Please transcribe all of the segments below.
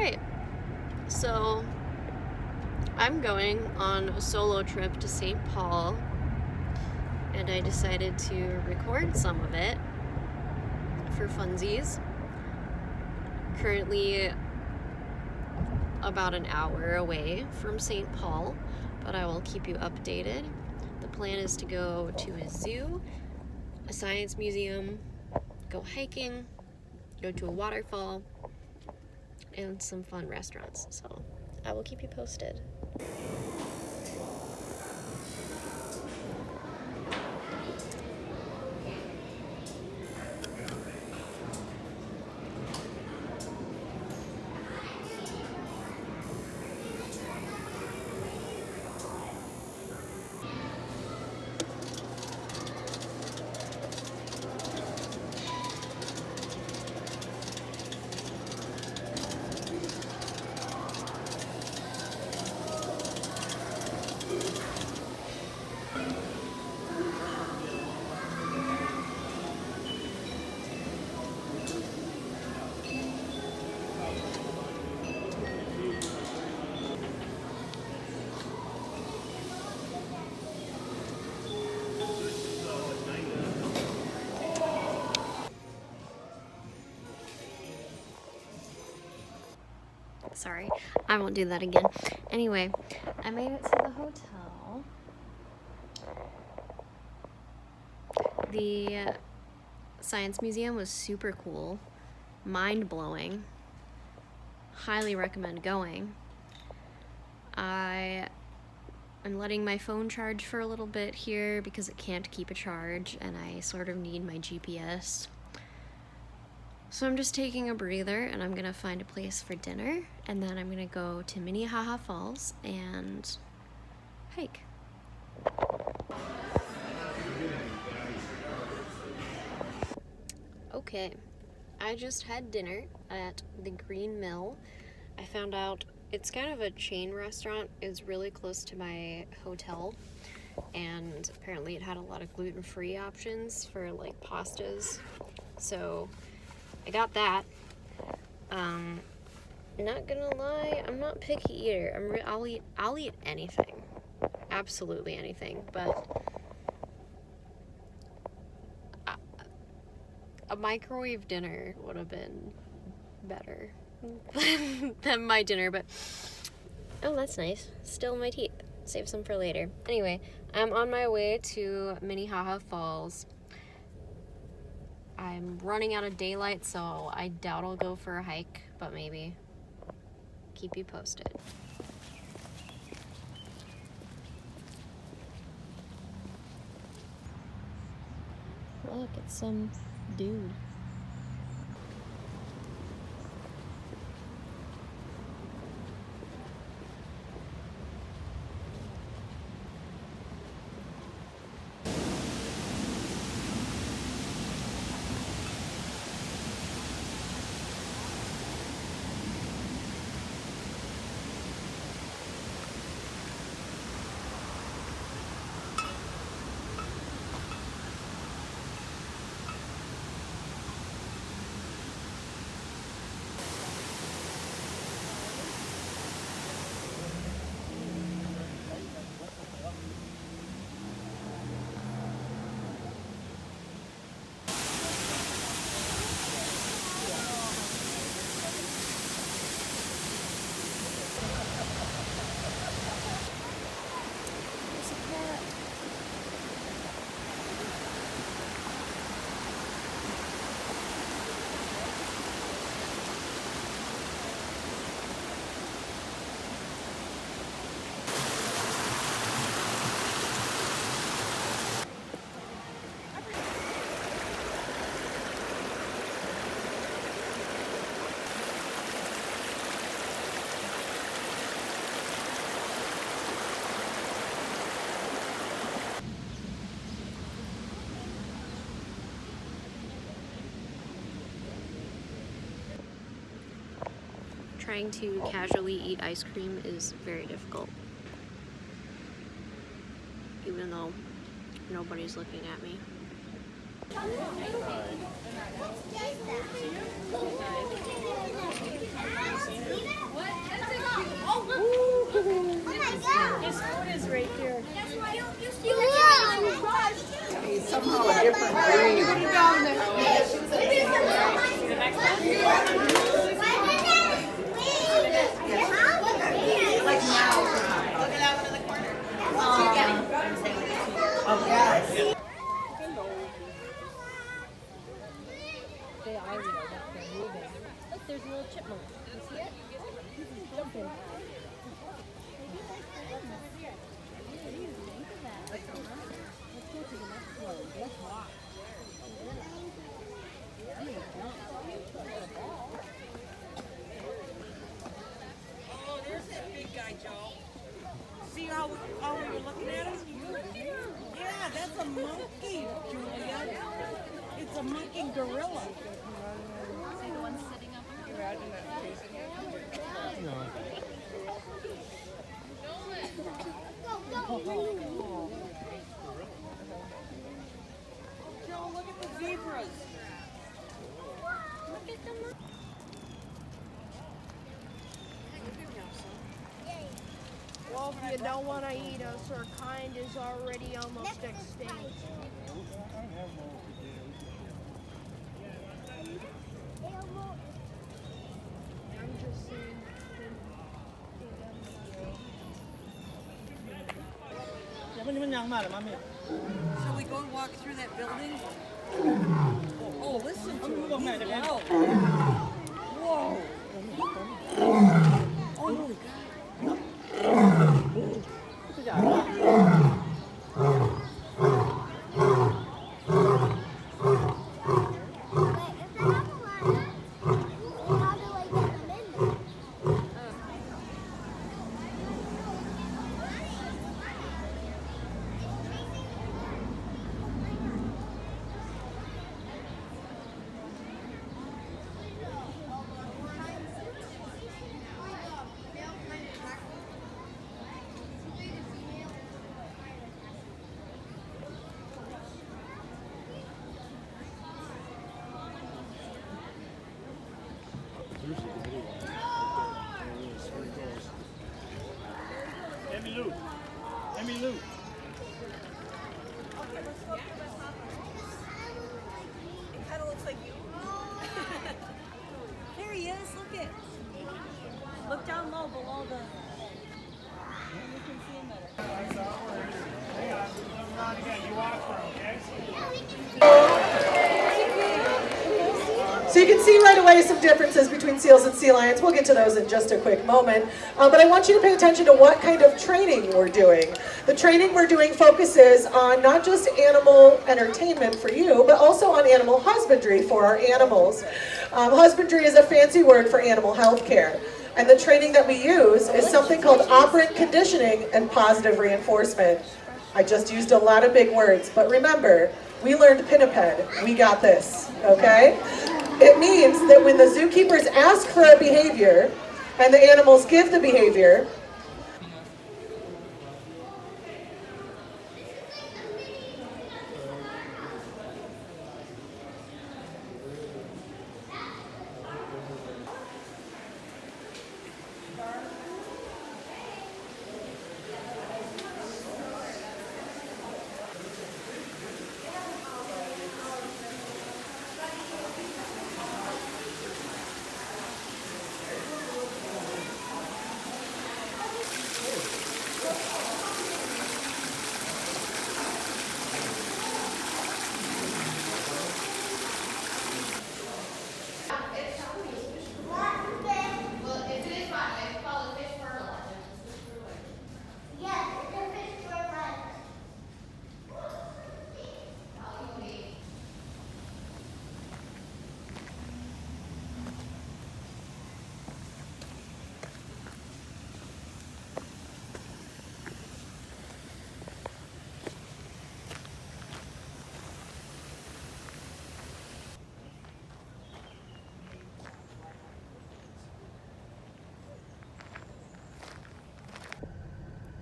Alright, so I'm going on a solo trip to St. Paul, and I decided to record some of it for funsies. Currently about an hour away from St. Paul, but I will keep you updated. The plan is to go to a zoo, a science museum, go hiking, go to a waterfall, and some fun restaurants. So I will keep you posted. Sorry, I won't do that again. Anyway, I made it to the hotel. The science museum was super cool, mind-blowing. Highly recommend going. I am letting my phone charge for a little bit here because it can't keep a charge and I sort of need my GPS. So I'm just taking a breather and I'm gonna find a place for dinner, and then I'm gonna go to Minnehaha Falls and hike. Okay, I just had dinner at the Green Mill. I found out it's kind of a chain restaurant. It's really close to my hotel, and apparently it had a lot of gluten-free options for like pastas. So I got that. Not gonna lie, I'm not picky eater. I'll eat anything, absolutely anything. But a microwave dinner would have been better than my dinner. But oh, that's nice. Still in my teeth. Save some for later. Anyway, I'm on my way to Minnehaha Falls. I'm running out of daylight, so I doubt I'll go for a hike, but maybe. Keep you posted. Look, it's some dude. Trying to casually eat ice cream is very difficult, even though nobody's looking at me. somehow a different breed. Like now. Look at that one in the corner. Oh, yes. They are, they're moving. Look, there's a little chipmunk. You see it? He's jumping. Let's go to the next one. Guess what? Oh, there's that big guy, Joe. See how we were looking at him? Yeah, that's a monkey, Julia. It's a monkey gorilla. See the one sitting up here? Joe, look at the zebras. Look at them. Well, if you don't want to eat us, our kind is already almost extinct. I'm just saying. Shall we go and walk through that building? Oh, listen to him. He's loud. Whoa. Oh, Emmy Lou. It kind of looks like you. There he is. Look it. Look down low below the. You can see him better. Hang on, moving on again. You watch for him, okay? So you can see right away some differences between seals and sea lions. We'll get to those in just a quick moment. But I want you to pay attention to what kind of training we're doing. The training we're doing focuses on not just animal entertainment for you, but also on animal husbandry for our animals. Husbandry is a fancy word for animal health care. And the training that we use is something called operant conditioning and positive reinforcement. I just used a lot of big words, but remember, we learned Pinniped. We got this, okay? It means that when the zookeepers ask for a behavior and the animals give the behavior,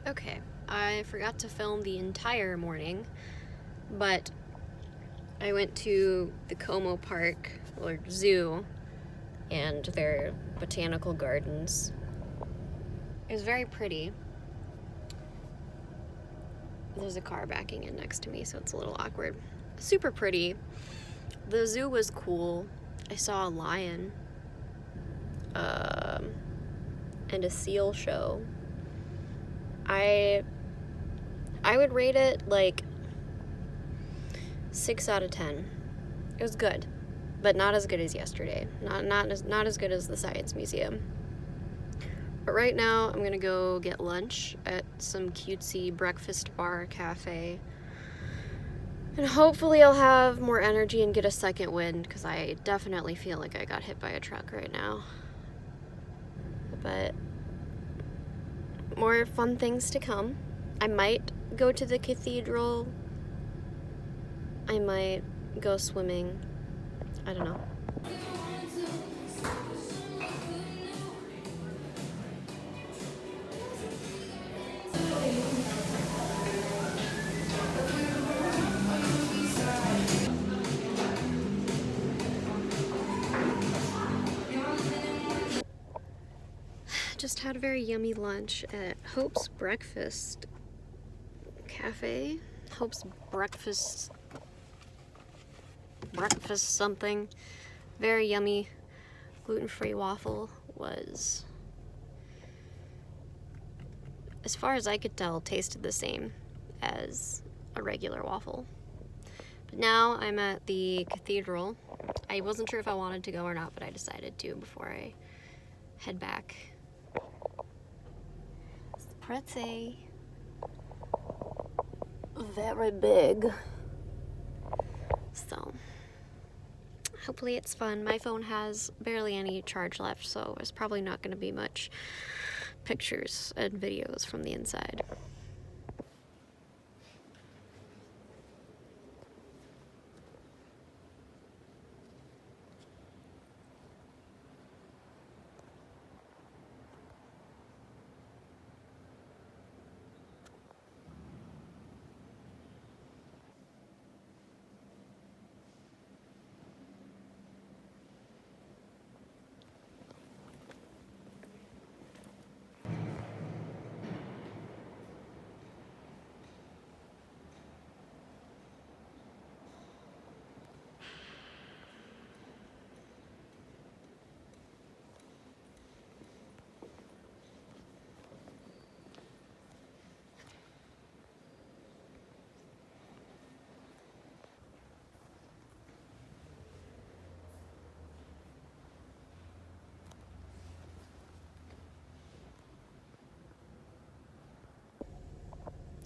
Okay, I forgot to film the entire morning, but I went to the Como Park, or zoo, and their botanical gardens. It was very pretty. There's a car backing in next to me, so it's a little awkward. super pretty. The zoo was cool. I saw a lion and a seal show. I would rate it like 6 out of 10. It was good, but not as good as yesterday. Not as good as the Science Museum. But right now, I'm gonna go get lunch at some cutesy breakfast bar cafe. And hopefully I'll have more energy and get a second wind, because I definitely feel like I got hit by a truck right now. But more fun things to come. I might go to the cathedral. I might go swimming. I don't know. Just had a very yummy lunch at Hope's Breakfast Cafe. Hope's Breakfast something. Very yummy. Gluten-free waffle was, as far as I could tell, tasted the same as a regular waffle. But now I'm at the cathedral. I wasn't sure if I wanted to go or not, but I decided to before I head back. It's pretty. Very big. So, hopefully it's fun. My phone has barely any charge left, so there's probably not going to be much pictures and videos from the inside.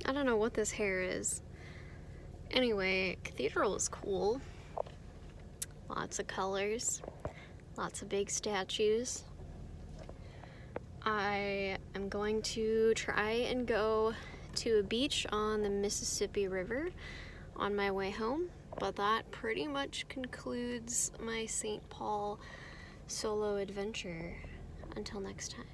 I don't know what this hair is. Anyway, cathedral is cool. Lots of colors. Lots of big statues. I am going to try and go to a beach on the Mississippi River on my way home, but that pretty much concludes my St. Paul solo adventure. Until next time.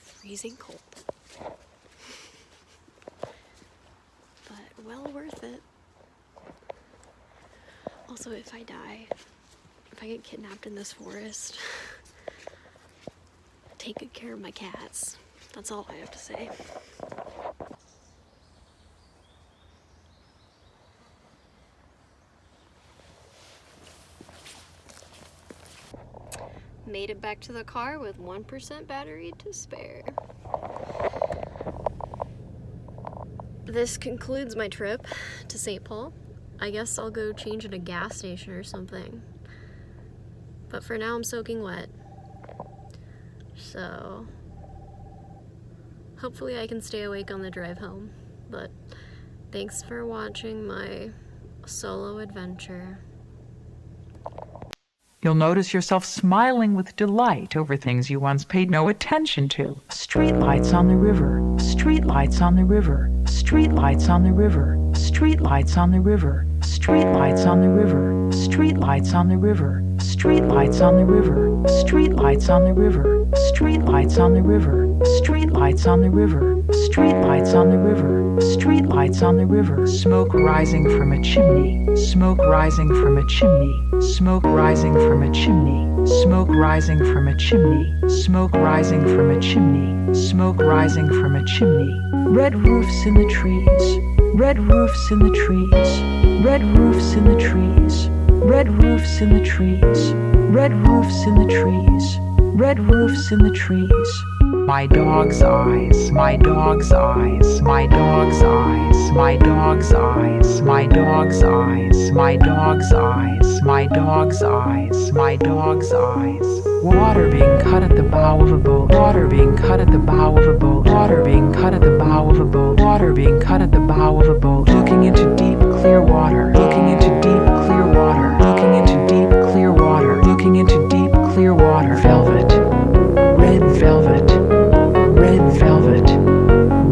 Freezing cold, but well worth it. Also, if I die, if I get kidnapped in this forest, take good care of my cats. That's all I have to say. made it back to the car with 1% battery to spare. This concludes my trip to St. Paul. I guess I'll go change at a gas station or something. But for now, I'm soaking wet. So hopefully I can stay awake on the drive home. But thanks for watching my solo adventure. You'll notice yourself smiling with delight over things you once paid no attention to. Streetlights on the river, streetlights on the river, streetlights on the river, streetlights on the river, streetlights on the river, streetlights on the river, streetlights on the river, streetlights on the river, streetlights on the river, streetlights on the river, streetlights on the river, streetlights on the river. Smoke rising from a chimney, smoke rising from a chimney, smoke rising from a chimney, smoke rising from a chimney, smoke rising from a chimney, smoke rising from a chimney. Red roofs in the trees, red roofs in the trees, red roofs in the trees, red roofs in the trees, red roofs in the trees, red roofs in the trees. My dog's eyes, my dog's eyes, my dog's eyes, my dog's eyes, my dog's eyes, my dog's eyes, my dog's eyes, my dog's eyes. Water being cut at the bow of a boat, water being cut at the bow of a boat, water being cut at the bow of a boat, water being cut at the bow of a boat. Looking into deep clear water, looking into deep clear water, looking into deep clear water, looking into deep clear water. Velvet, red velvet, red velvet,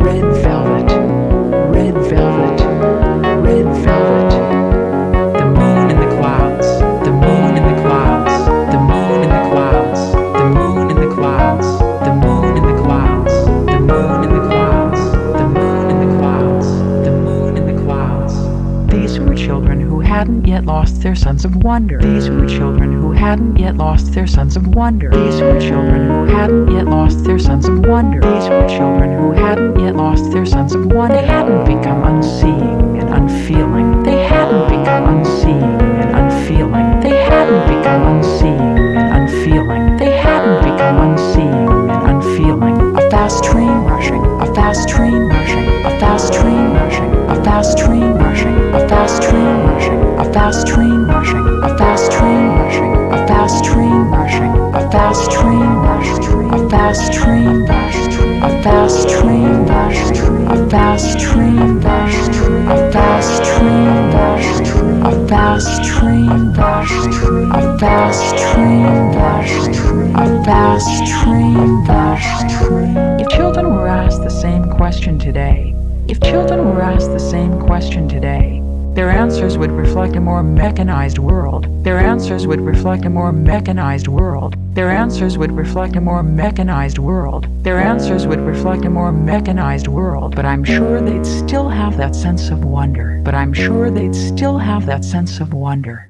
red velvet, red velvet, red velvet. The moon in the clouds, the moon in the clouds, the moon in the clouds, the moon in the clouds, the moon in the clouds, the moon in the clouds, the moon in the clouds, the moon in the clouds. These were children who hadn't yet lost their sense of wonder. These were children who hadn't yet lost their sense of wonder. These were children who hadn't yet lost their sense of wonder. These were children who hadn't yet lost their sense of wonder. They hadn't become unseeing and unfeeling. They hadn't become unseeing and unfeeling. They hadn't become unseeing and unfeeling. They hadn't become unseeing and unfeeling. A fast train rushing, a fast train rushing, a fast train rushing, a fast train rushing, a fast train rushing, a fast train rushing, a fast train rushing, a fast train rushing, a fast train rushing, a fast train rushing, a fast train rushing, a fast train rushing, a fast train rushing, a fast train rushing, a fast train rushing, a fast train rushing. If children were asked the same question today, if children were asked the same question today, their answers would reflect a more mechanized world. Their answers would reflect a more mechanized world. Their answers would reflect a more mechanized world. Their answers would reflect a more mechanized world. But I'm sure they'd still have that sense of wonder. But I'm sure they'd still have that sense of wonder.